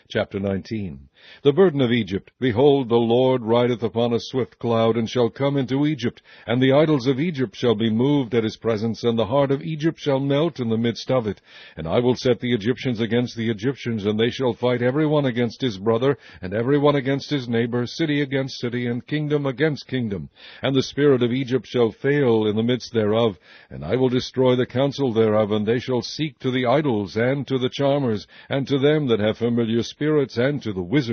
Chapter 19. The burden of Egypt. Behold, the Lord rideth upon a swift cloud, and shall come into Egypt, and the idols of Egypt shall be moved at his presence, and the heart of Egypt shall melt in the midst of it. And I will set the Egyptians against the Egyptians, and they shall fight every one against his brother, and every one against his neighbor, city against city, and kingdom against kingdom. And the spirit of Egypt shall fail in the midst thereof, and I will destroy the counsel thereof, and they shall seek to the idols, and to the charmers, and to them that have familiar spirits, and to the wizards.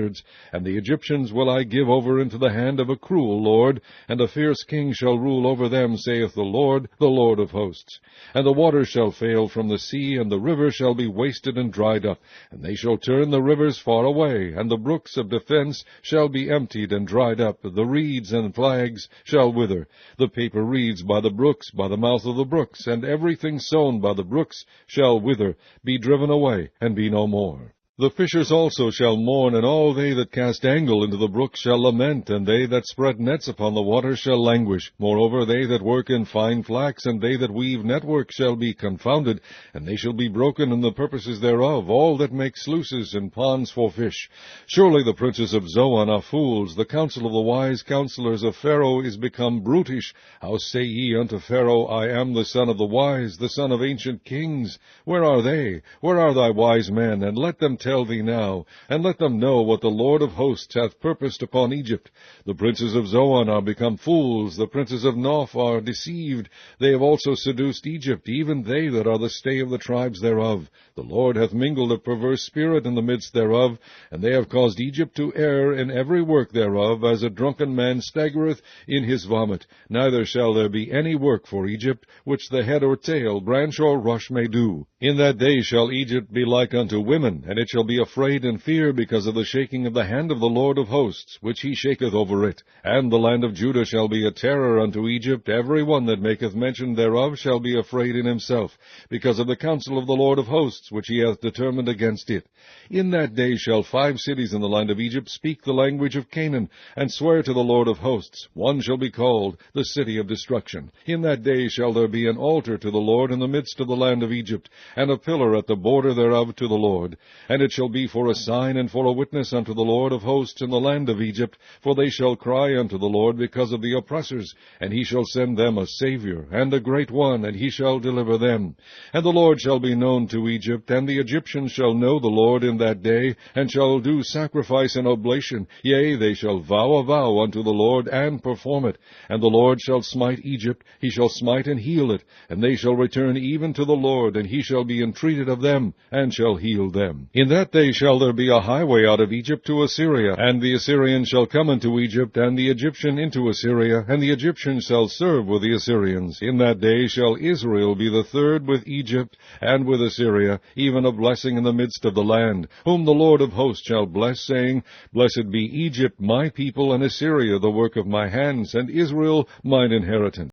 And the Egyptians will I give over into the hand of a cruel lord, and a fierce king shall rule over them, saith the Lord of hosts. And the waters shall fail from the sea, and the river shall be wasted and dried up, and they shall turn the rivers far away, and the brooks of defense shall be emptied and dried up, the reeds and flags shall wither, the paper reeds by the brooks, by the mouth of the brooks, and everything sown by the brooks shall wither, be driven away, and be no more. The fishers also shall mourn, and all they that cast angle into the brooks shall lament, and they that spread nets upon the waters shall languish. Moreover, they that work in fine flax, and they that weave network shall be confounded, and they shall be broken in the purposes thereof, all that make sluices and ponds for fish. Surely the princes of Zoan are fools, the counsel of the wise counselors of Pharaoh is become brutish. How say ye unto Pharaoh, I am the son of the wise, the son of ancient kings? Where are they? Where are thy wise men? And let them tell thee now, and let them know what the Lord of hosts hath purposed upon Egypt. The princes of Zoan are become fools, the princes of Noph are deceived. They have also seduced Egypt, even they that are the stay of the tribes thereof. The Lord hath mingled a perverse spirit in the midst thereof, and they have caused Egypt to err in every work thereof, as a drunken man staggereth in his vomit. Neither shall there be any work for Egypt, which the head or tail, branch or rush may do. In that day shall Egypt be like unto women, and it shall be afraid and fear because of the shaking of the hand of the Lord of hosts, which he shaketh over it. And the land of Judah shall be a terror unto Egypt. Every one that maketh mention thereof shall be afraid in himself, because of the counsel of the Lord of hosts, which he hath determined against it. In that day shall 5 cities in the land of Egypt speak the language of Canaan, and swear to the Lord of hosts. One shall be called the city of destruction. In that day shall there be an altar to the Lord in the midst of the land of Egypt, and a pillar at the border thereof to the Lord. And it shall be for a sign and for a witness unto the Lord of hosts in the land of Egypt, for they shall cry unto the Lord because of the oppressors, and he shall send them a Saviour, and a great one, and he shall deliver them. And the Lord shall be known to Egypt, and the Egyptians shall know the Lord in that day, and shall do sacrifice and oblation. Yea, they shall vow a vow unto the Lord, and perform it. And the Lord shall smite Egypt, he shall smite and heal it, and they shall return even to the Lord, and he shall be entreated of them, and shall heal them. In that day shall there be a highway out of Egypt to Assyria, and the Assyrian shall come into Egypt, and the Egyptian into Assyria, and the Egyptian shall serve with the Assyrians. In that day shall Israel be the third with Egypt and with Assyria, even a blessing in the midst of the land, whom the Lord of hosts shall bless, saying, Blessed be Egypt, my people, and Assyria, the work of my hands, and Israel, mine inheritance.